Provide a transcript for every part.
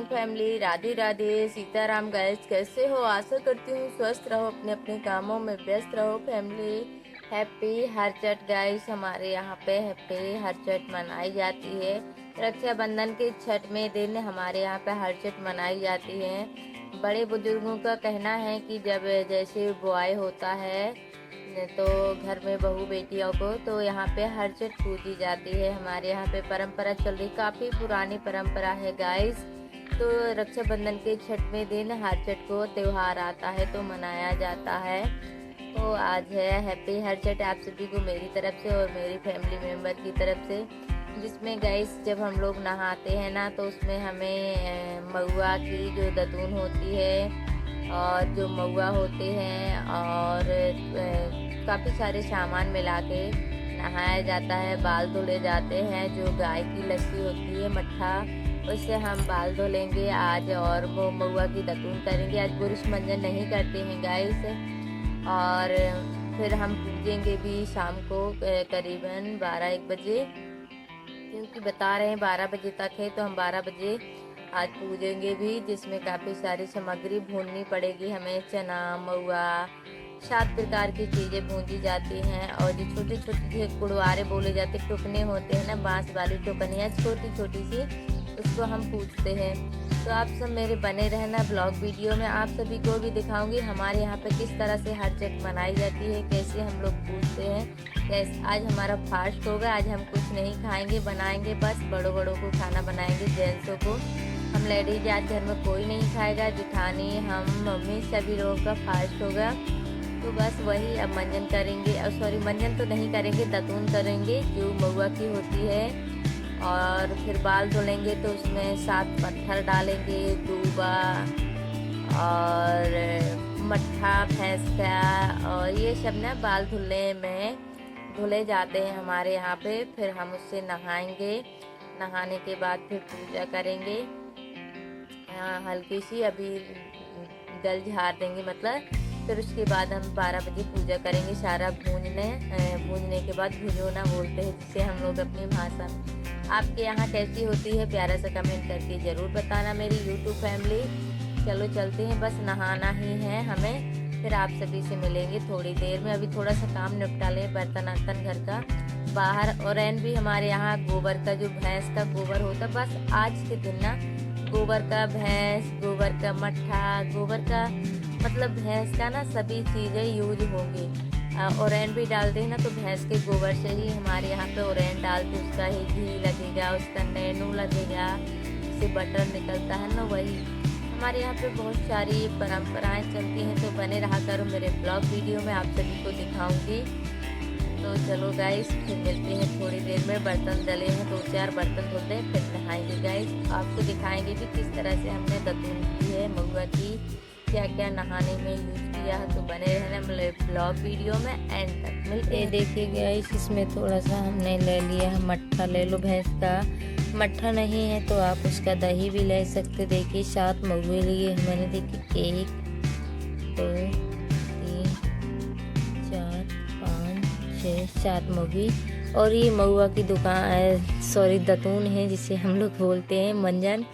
Family, Radhe Radhe, Sitaram guys. कैसे हो? आशा करती हूँ स्वस्थ रहो, अपने अपने कामों में व्यस्त रहो फैमिली। हैप्पी हरचट गाइस, हमारे यहाँ पे हैप्पी हरचट मनाई जाती है। रक्षाबंधन के छठवें दिन हमारे यहाँ पे हरचट मनाई जाती है। बड़े बुजुर्गों का कहना है कि जब जैसे बुआई होता है तो घर में बहू बेटियों को तो यहाँ पे हरचट पूजी जाती है। हमारे यहाँ पे परंपरा चल रही, काफ़ी पुरानी परंपरा है गाइस। तो रक्षाबंधन के छठवें दिन हरचट को त्योहार आता है तो मनाया जाता है। तो आज है हैप्पी हरचट आप सभी को मेरी तरफ से और मेरी फैमिली मेम्बर की तरफ से। जिसमें गाइस जब हम लोग नहाते हैं ना तो उसमें हमें महुआ की जो दतून होती है और जो महुआ होते हैं और काफ़ी सारे सामान मिला के नहाया जाता है। बाल धुले जाते हैं, जो गाय की लस्सी होती है मट्ठा, उससे हम बाल धुलेंगे आज। और वो महुआ की दतून करेंगे आज। बुरुश मंजन नहीं करते हैं गाइस। और फिर हम पूजेंगे भी शाम को करीबन 12-1 बजे, क्योंकि बता रहे हैं 12 बजे तक है तो हम 12 बजे आज पूजेंगे भी। जिसमें काफ़ी सारी सामग्री भूननी पड़ेगी हमें। चना, महुआ, 7 प्रकार की चीज़ें भूंजी जाती हैं। और जो छोटे छोटे कुड़वारे बोले जाते टुकने होते हैं ना, बांस वाली टुकनियाँ छोटी छोटी सी, उसको हम पूजते हैं। तो आप सब मेरे बने रहना ब्लॉग वीडियो में। आप सभी को भी दिखाऊंगी हमारे यहाँ पे किस तरह से हरचट मनाई जाती है, कैसे हम लोग पूजते हैं। कैसे आज हमारा फास्ट होगा, आज हम कुछ नहीं खाएंगे, बनाएंगे बस बड़ों बड़ों को खाना बनाएंगे, जेंट्सों को। हम लेडीज आज घर में कोई नहीं खाएगा, जिठानी, हम, मम्मी, सभी लोगों का फास्ट होगा। तो बस वही अब मंजन करेंगे, सॉरी मंजन तो नहीं करेंगे, दतून करेंगे जो महुआ की होती है। और फिर बाल धुलेंगे तो उसमें 7 पत्थर डालेंगे, दूबा और मट्ठा भैंस का, और ये सब ना बाल धुलने में धुले जाते हैं हमारे यहाँ पे। फिर हम उससे नहाएंगे, नहाने के बाद फिर पूजा करेंगे। हल्की सी अभी जल झाड़ देंगे मतलब। फिर उसके बाद हम 12 बजे पूजा करेंगे। सारा भूनने के बाद भुजोना बोलते हैं जिसे हम लोग अपनी भाषा। आपके यहाँ कैसी होती है प्यारा सा कमेंट करके ज़रूर बताना मेरी यूट्यूब फैमिली। चलो चलते हैं, बस नहाना ही है हमें। फिर आप सभी से मिलेंगे थोड़ी देर में। अभी थोड़ा सा काम निपटा लें, बर्तन वर्तन घर का बाहर। और भी हमारे यहाँ गोबर का, जो भैंस का गोबर होता, बस आज के दिन ना गोबर का भैंस, गोबर का मट्ठा, गोबर का मतलब भैंस का ना सभी चीज़ें यूज होंगी। ओरैन भी डालते हैं ना तो भैंस के गोबर से ही हमारे यहाँ पे ओरैन डालते, उसका ही घी लगेगा, उसका नैनू लगेगा, जिससे बटर निकलता है ना, वही। हमारे यहाँ पे बहुत सारी परंपराएं चलती हैं। तो बने रहा करो मेरे ब्लॉग वीडियो में, आप सभी को दिखाऊंगी। तो चलो गाइस, फिर मिलते हैं थोड़ी देर में। बर्तन डले हैं, 2-4 बर्तन धुलते हैं, फिर नहाएंगे गाइस। आपको दिखाएंगे भी किस तरह से हमने दतून की है, महुआ की, क्या क्या नहाने में यूज किया है। तो बने रहना मेरे ब्लॉग वीडियो में एंड तक। मिलते हैं। देखिए गाइस, इसमें थोड़ा सा हमने ले लिया है मट्ठा। ले लो भैंस का। मट्ठा नहीं है तो आप उसका दही भी ले सकते। देखिए 7 महुए लिए मैंने। देखिए 1, 2, 3, 4, 5, 6, 7 महुए। और ये महुआ की दुकान, सॉरी दतून है जिसे हम लोग बोलते हैं मंजन।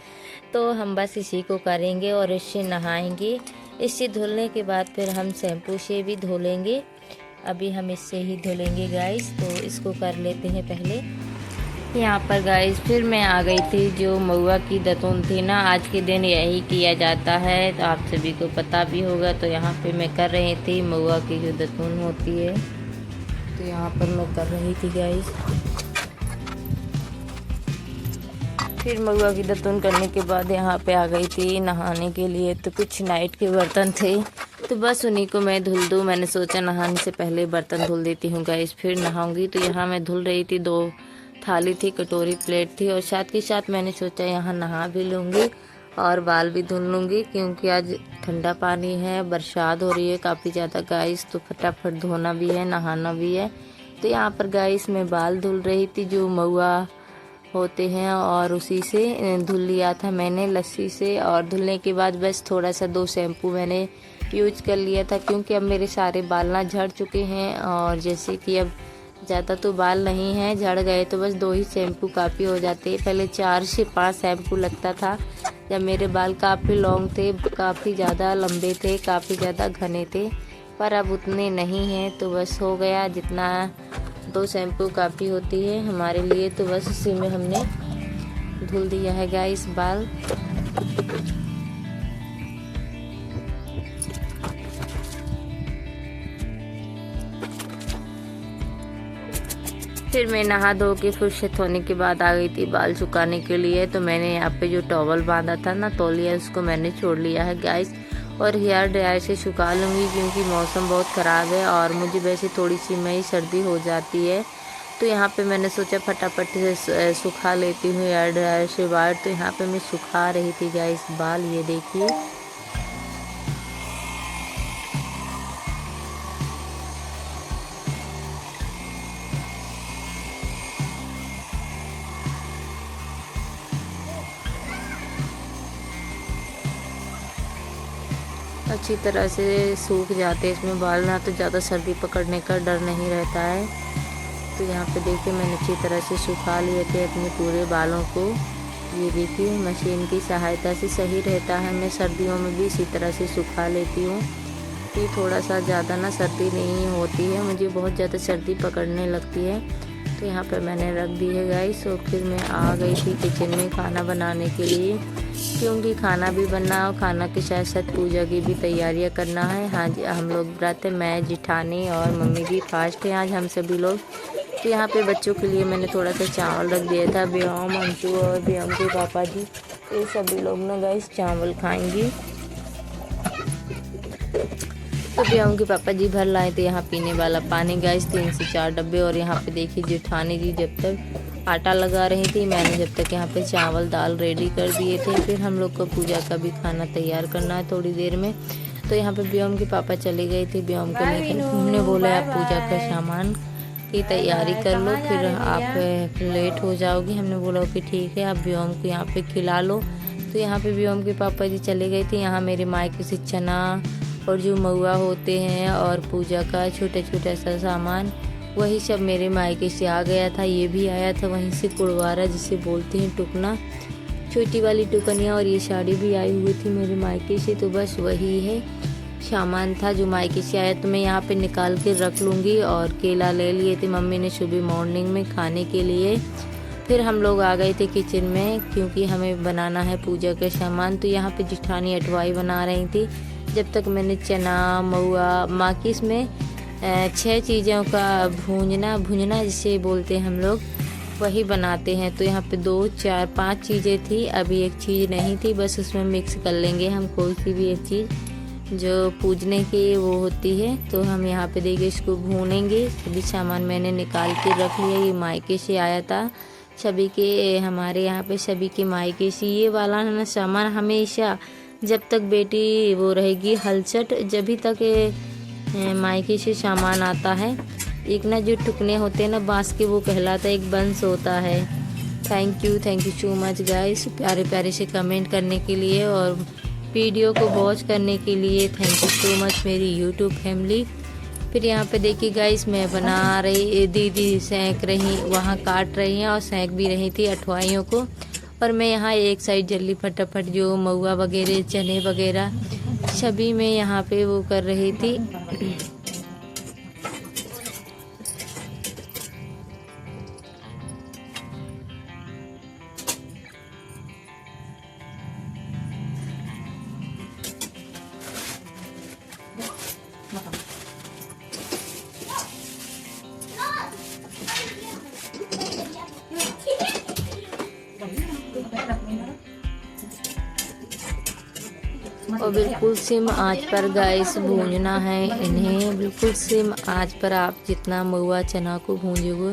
तो हम बस इसी को करेंगे और इससे नहाएंगे। इससे धुलने के बाद फिर हम शैम्पू से भी धो लेंगे। अभी हम इससे ही धुलेंगे गाइस। तो इसको कर लेते हैं पहले। यहाँ पर गाइस फिर मैं आ गई थी। जो महुआ की दतून थी ना, आज के दिन यही किया जाता है, तो आप सभी को पता भी होगा। तो यहाँ पे मैं कर रही थी महुआ की जो दतून होती है, तो यहाँ पर मैं कर रही थी गाइस। फिर महुआ की दतून करने के बाद यहाँ पे आ गई थी नहाने के लिए। तो कुछ नाइट के बर्तन थे तो बस उन्हीं को मैं धुल दूँ। मैंने सोचा नहाने से पहले बर्तन धुल देती हूँ गाइस, फिर नहाऊंगी। तो यहाँ मैं धुल रही थी, 2 थाली थी, कटोरी, प्लेट थी, और साथ के साथ मैंने सोचा यहाँ नहा भी लूँगी और बाल भी धुल लूँगी, क्योंकि आज ठंडा पानी है, बरसात हो रही है काफ़ी ज़्यादा गाइस। तो फटाफट धोना भी है, नहाना भी है। तो यहाँ पर गाइस मैं बाल धुल रही थी, जो महुआ होते हैं, और उसी से धुल लिया था मैंने लस्सी से। और धुलने के बाद बस थोड़ा सा 2 शैम्पू मैंने यूज कर लिया था, क्योंकि अब मेरे सारे बाल ना झड़ चुके हैं। और जैसे कि अब ज़्यादा तो बाल नहीं हैं, झड़ गए, तो बस 2 ही शैम्पू काफ़ी हो जाते हैं। पहले 4 से 5 शैम्पू लगता था जब मेरे बाल काफ़ी लॉन्ग थे, काफ़ी ज़्यादा लंबे थे, काफ़ी ज़्यादा घने थे, पर अब उतने नहीं हैं। तो बस हो गया, जितना 2 शैम्पू काफ़ी होती है हमारे लिए। तो बस उसी में हमने धुल दिया है गाइस बाल। फिर मैं नहा धो के फुर्सत होने के बाद आ गई थी बाल सुखाने के लिए। तो मैंने यहाँ पे जो टॉवल बांधा था ना, तौलिया, उसको मैंने छोड़ लिया है गाइस, और हेयर ड्रायर से सुखा लूँगी क्योंकि मौसम बहुत ख़राब है और मुझे वैसे थोड़ी सी मई सर्दी हो जाती है। तो यहाँ पे मैंने सोचा फटाफट से सुखा लेती हूँ हेयर ड्रायर से बाल। तो यहाँ पे मैं सुखा रही थी गाइस बाल, ये देखिए। अच्छी तरह से सूख जाते हैं इसमें बाल ना, तो ज़्यादा सर्दी पकड़ने का डर नहीं रहता है। तो यहाँ पे देखिए मैंने अच्छी तरह से सुखा लिए थे अपने पूरे बालों को। ये देखिए मशीन की सहायता से सही रहता है। मैं सर्दियों में भी इसी तरह से सुखा लेती हूँ कि थोड़ा सा ज़्यादा ना सर्दी नहीं होती है, मुझे बहुत ज़्यादा सर्दी पकड़ने लगती है। तो यहाँ पर मैंने रख दी है गाइस। और फिर मैं आ गई थी किचन में खाना बनाने के लिए, क्योंकि खाना भी बनना और खाना के साथ साथ पूजा की भी तैयारियां करना है। हाँ जी, हम लोग व्रत है, मैं, जिठानी और मम्मी भी फास्ट है आज हम सभी लोग। तो यहाँ पे बच्चों के लिए मैंने थोड़ा सा चावल रख दिया था। व्योम, अंशु और व्योम के पापा जी, ये सभी लोग ना गाइस चावल खाएंगे। तो व्योम के पापा जी भर लाए थे यहाँ पीने वाला पानी गाइस, 3 से 4 डब्बे। और यहाँ पे देखिए जेठानी जी जब तक आटा लगा रही थी, मैंने जब तक यहाँ पे चावल दाल रेडी कर दिए थे। फिर हम लोग को पूजा का भी खाना तैयार करना है थोड़ी देर में। तो यहाँ पे व्योम के पापा चले गए थे व्योम को लेकर। हमने बोला आप पूजा का सामान की तैयारी कर लो, फिर आप लेट हो जाओगी। हमने बोला कि ठीक है, आप व्योम को यहाँ पे खिला लो। तो यहाँ पे व्योम के पापा जी चले गए थे। यहाँ मेरे मायके से चना और जो महुआ होते हैं और पूजा का छोटा छोटा सा सामान, वही सब मेरे मायके से आ गया था। ये भी आया था वहीं से कुड़वारा, जिसे बोलते हैं टुकना, छोटी वाली टुकनिया। और ये साड़ी भी आई हुई थी मेरे मायके से। तो बस वही है सामान था जो मायके से आया। तो मैं यहाँ पे निकाल के रख लूँगी। और केला ले लिए थे मम्मी ने सुबह मॉर्निंग में खाने के लिए। फिर हम लोग आ गए थे किचन में, क्योंकि हमें बनाना है पूजा का सामान। तो यहाँ पे जिठानी अटवाई बना रही थी, जब तक मैंने चना, महुआ, माकिस में 6 चीज़ों का भूंजना जिसे बोलते हैं हम लोग, वही बनाते हैं। तो यहाँ पे 2, 4, 5 चीज़ें थी, अभी एक चीज़ नहीं थी, बस उसमें मिक्स कर लेंगे हम कोई सी भी एक चीज़ जो पूजने की वो होती है। तो हम यहाँ पे देखिए इसको भूनेंगे। सभी सामान मैंने निकाल के रख लिया। ये मायके से आया था सभी के, हमारे यहाँ पे सभी के मायके से ये वाला ना सामान हमेशा जब तक बेटी वो रहेगी हलचट, जब तक मायके से सामान आता है। एक ना जो टुकने होते हैं ना बांस के, वो कहलाता है एक बंस होता है। Thank you so much guys प्यारे प्यारे से कमेंट करने के लिए और वीडियो को वॉच करने के लिए। थैंक यू सो मच मेरी यूट्यूब फैमिली। फिर यहाँ पे देखिए गाइस मैं बना रही, दीदी सेंक रही, वहाँ काट रही हैं और सेंक भी रही थी अठवाइयों को। और मैं यहाँ एक साइड जल्दी फटाफट जो महुआ वगैरह, चने वगैरह सभी मैं यहाँ पे वो कर रही थी। और बिल्कुल सिम आंच पर गाइस भूनना है इन्हें। बिल्कुल सिम आंच पर आप जितना महुआ चना को भूंजोगे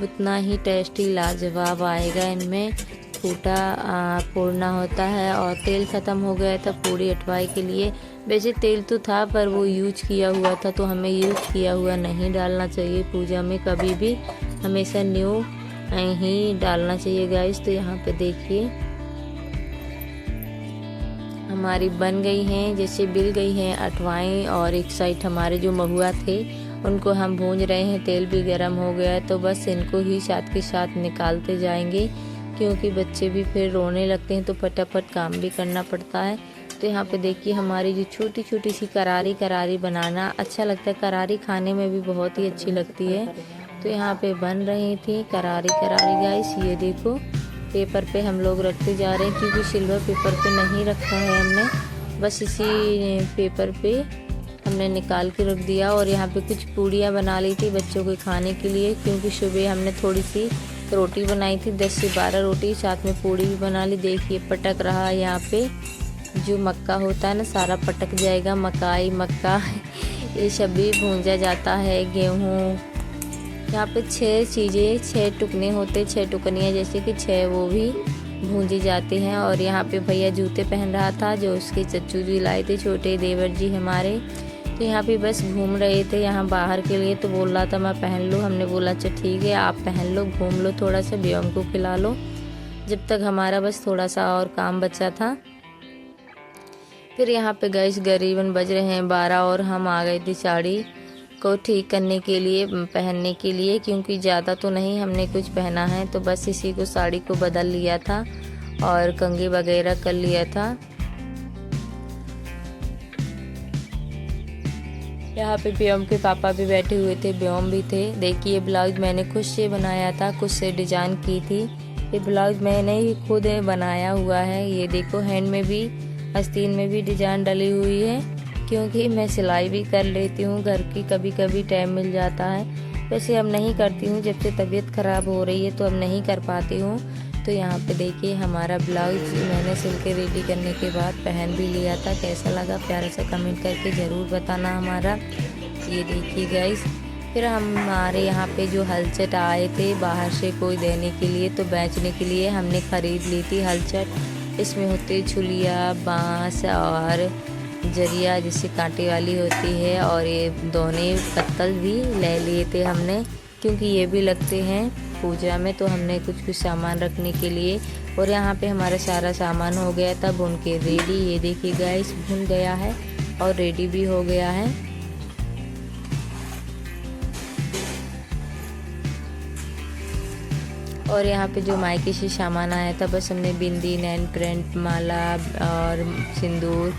उतना ही टेस्टी लाजवाब आएगा। इनमें फूटा फोड़ना होता है। और तेल ख़त्म हो गया था पूरी अटवाई के लिए। वैसे तेल तो था पर वो यूज किया हुआ था, तो हमें यूज किया हुआ नहीं डालना चाहिए पूजा में कभी भी, हमेशा न्यू ही डालना चाहिए गाइस। तो यहाँ पे देखिए हमारी बन गई हैं, जैसे बिल गई हैं अठवाएँ। और एक साइड हमारे जो महुआ थे उनको हम भूंज रहे हैं, तेल भी गर्म हो गया है। तो बस इनको ही साथ के साथ निकालते जाएंगे। क्योंकि बच्चे भी फिर रोने लगते हैं तो फटाफट काम भी करना पड़ता है। तो यहाँ पे देखिए हमारी जो छोटी छोटी सी करारी करारी बनाना अच्छा लगता है, करारी खाने में भी बहुत ही अच्छी लगती है। तो यहाँ पे बन रही थी करारी करारी गाइस। ये देखो पेपर पे हम लोग रखते जा रहे हैं, क्योंकि सिल्वर पेपर पे नहीं रखा है हमने, बस इसी पेपर पे हमने निकाल के रख दिया। और यहाँ पे कुछ पूड़ियाँ बना ली थी बच्चों को खाने के लिए, क्योंकि सुबह हमने थोड़ी सी रोटी बनाई थी, 10 से 12 रोटी, साथ में पूड़ी भी बना ली। देखिए पटक रहा है, यहाँ पे जो मक्का होता है ना सारा पटक जाएगा, मकाई मक्का ये सब भी भूंजा जाता है, गेहूँ। यहाँ पे 6 चीज़ें, 6 टुकने होते, 6 टुकनियाँ जैसे कि 6 वो भी भूंजे जाते हैं। और यहाँ पे भैया जूते पहन रहा था, जो उसके चच्चू जी लाए थे, छोटे देवर जी हमारे। तो यहाँ पे बस घूम रहे थे यहाँ बाहर के लिए, तो बोल रहा था मैं पहन लूँ। हमने बोला अच्छा ठीक है आप पहन लो, घूम लो, थोड़ा सा बेगम को खिला लो, जब तक हमारा बस थोड़ा सा और काम बचा था। फिर यहाँ पे गैस करीबन बज रहे हैं 12 और हम आ गए थे साड़ी को ठीक करने के लिए, पहनने के लिए, क्योंकि ज़्यादा तो नहीं हमने कुछ पहना है, तो बस इसी को साड़ी को बदल लिया था और कंघी वगैरह कर लिया था। यहाँ पे बेगम के पापा भी बैठे हुए थे, बेगम भी थे। देखिए ब्लाउज मैंने खुद से बनाया था, खुद से डिजाइन की थी। ये ब्लाउज मैंने ही खुद बनाया हुआ है। ये देखो हैंड में भी, आस्तीन में भी डिजाइन डली हुई है, क्योंकि मैं सिलाई भी कर लेती हूँ घर की, कभी कभी टाइम मिल जाता है। वैसे अब नहीं करती हूँ, जब से तबीयत ख़राब हो रही है तो अब नहीं कर पाती हूँ। तो यहाँ पे देखिए हमारा ब्लाउज मैंने सिल के रेडी करने के बाद पहन भी लिया था। कैसा लगा प्यारा सा कमेंट करके ज़रूर बताना हमारा। ये देखिए गाइस, फिर हमारे यहाँ पे जो हलचट आए थे बाहर से कोई देने के लिए, तो बेचने के लिए हमने ख़रीद ली थी हलचट। इसमें होते झुलिया, बाँस और जरिया जिससे कांटे वाली होती है, और ये दोने पत्तल भी ले लिए थे हमने, क्योंकि ये भी लगते हैं पूजा में, तो हमने कुछ कुछ सामान रखने के लिए। और यहाँ पे हमारा सारा सामान हो गया था भुन के रेडी। ये देखिए गाइस भुन गया है और रेडी भी हो गया है। और यहाँ पे जो मायके से सामान आया था, बस हमने बिंदी, नैन प्रिंट, माला और सिंदूर,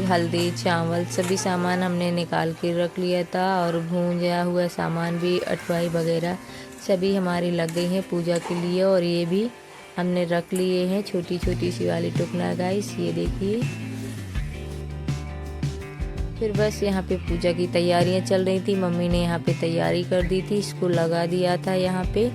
हल्दी, चावल, सभी सामान हमने निकाल के रख लिया था। और भूंजा हुआ सामान भी, अटवाई वगैरह सभी हमारी लग गई हैं पूजा के लिए। और ये भी हमने रख लिए हैं छोटी छोटी सी वाली टुकना गाइस, ये देखिए। फिर बस यहाँ पे पूजा की तैयारियाँ चल रही थी, मम्मी ने यहाँ पे तैयारी कर दी थी, इसको लगा दिया था यहाँ पे।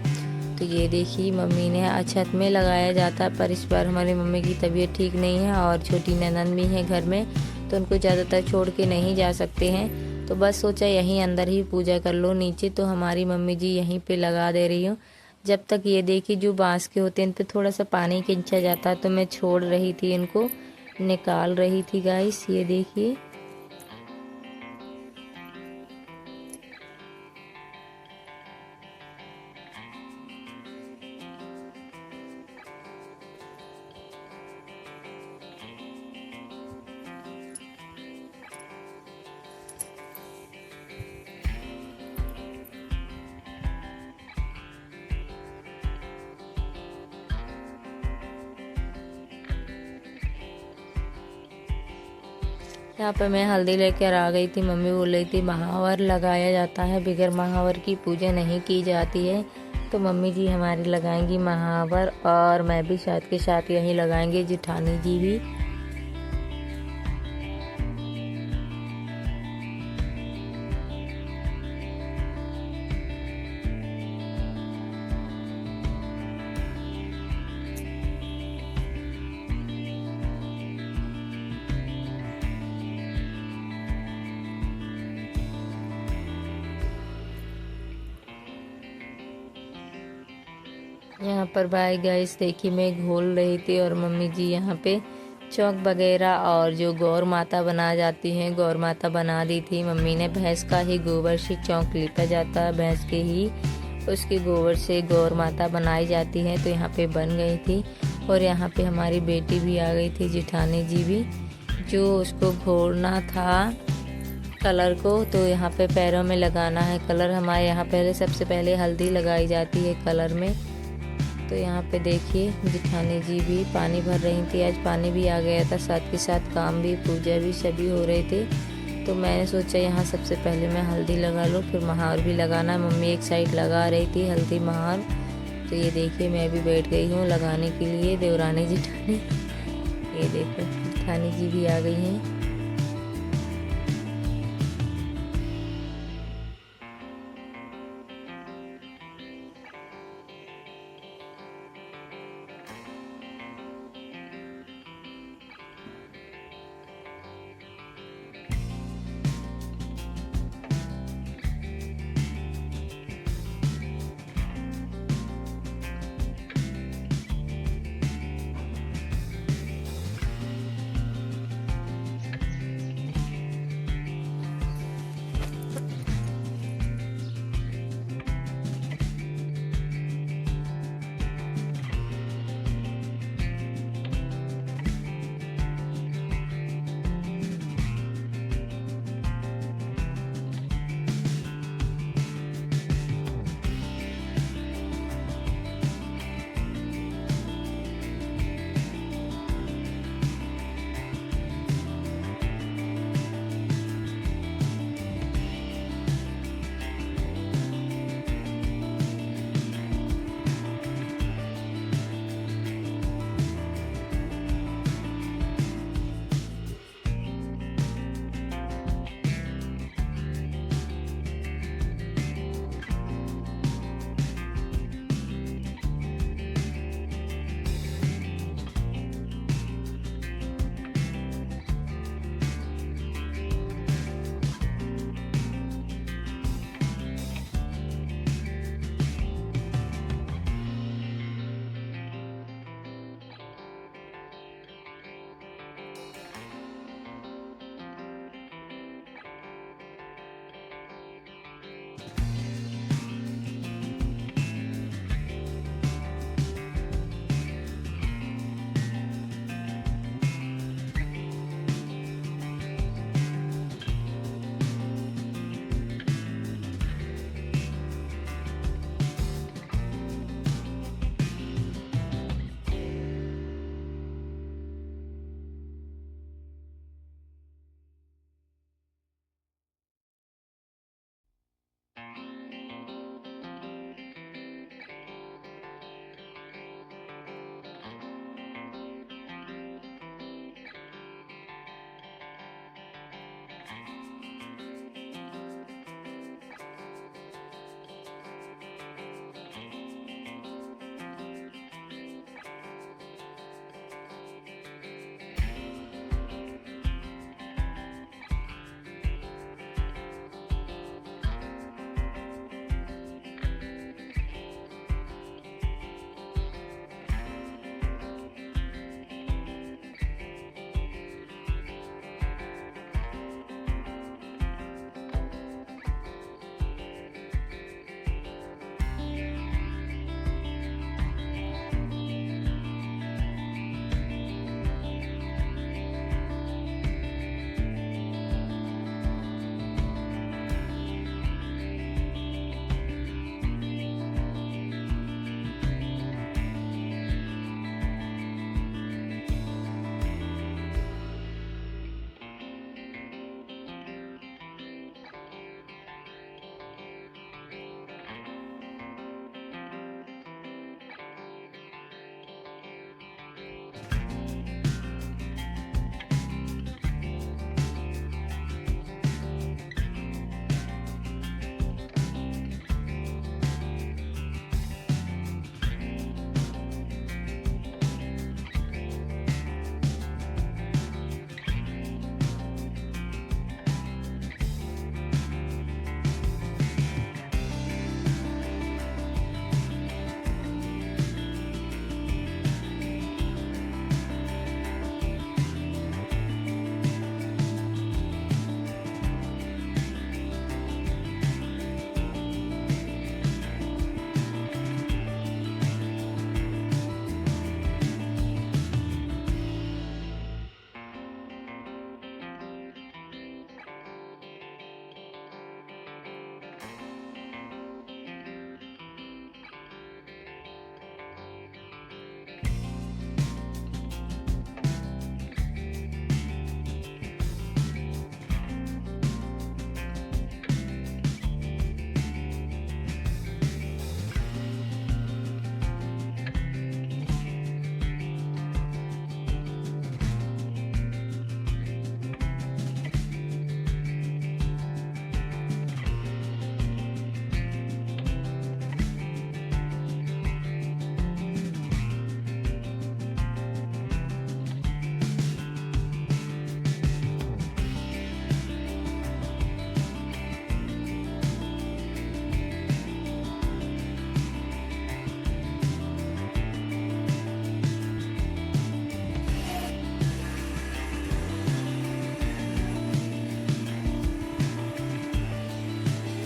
तो ये देखिए मम्मी ने, छत में लगाया जाता है, पर इस बार हमारी मम्मी की तबीयत ठीक नहीं है और छोटी ननद भी है घर में, तो उनको ज़्यादातर छोड़ के नहीं जा सकते हैं। तो बस सोचा यहीं अंदर ही पूजा कर लो, नीचे तो हमारी मम्मी जी यहीं पे लगा दे रही हूँ। जब तक ये देखिए जो बांस के होते हैं इन पे थोड़ा सा पानी खिंचा जाता है, तो मैं छोड़ रही थी, इनको निकाल रही थी गाइस। ये देखिए यहाँ पे मैं हल्दी लेकर आ गई थी। मम्मी बोल रही थी महावर लगाया जाता है, बगैर महावर की पूजा नहीं की जाती है। तो मम्मी जी हमारी लगाएंगी महावर, और मैं भी साथ के साथ यहीं लगाएंगे, जिठानी जी भी। यहाँ पर बाय गाइस देखिए मैं घोल रही थी, और मम्मी जी यहाँ पे चौक वगैरह और जो गौर माता बना जाती हैं, गौर माता बना दी थी मम्मी ने। भैंस का ही गोबर से चौक लिपा जाता है, भैंस के ही उसके गोबर से गौर माता बनाई जाती है। तो यहाँ पे बन गई थी। और यहाँ पे हमारी बेटी भी आ गई थी, जिठानी जी भी, जो उसको घोरना था कलर को। तो यहाँ पे पैरों में लगाना है कलर। हमारे यहाँ पहले सबसे पहले हल्दी लगाई जाती है कलर में। तो यहाँ पे देखिए जिठानी जी भी पानी भर रही थी। आज पानी भी आ गया था, साथ के साथ काम भी, पूजा भी, सभी हो रहे थे। तो मैंने सोचा यहाँ सबसे पहले मैं हल्दी लगा लूँ, फिर महावर भी लगाना। मम्मी एक साइड लगा रही थी हल्दी महावर। तो ये देखिए मैं भी बैठ गई हूँ लगाने के लिए, देवरानी जिठानी। ये देखो जिठानी जी भी आ गई हैं।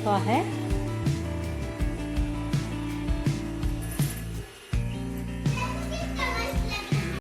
चुका है।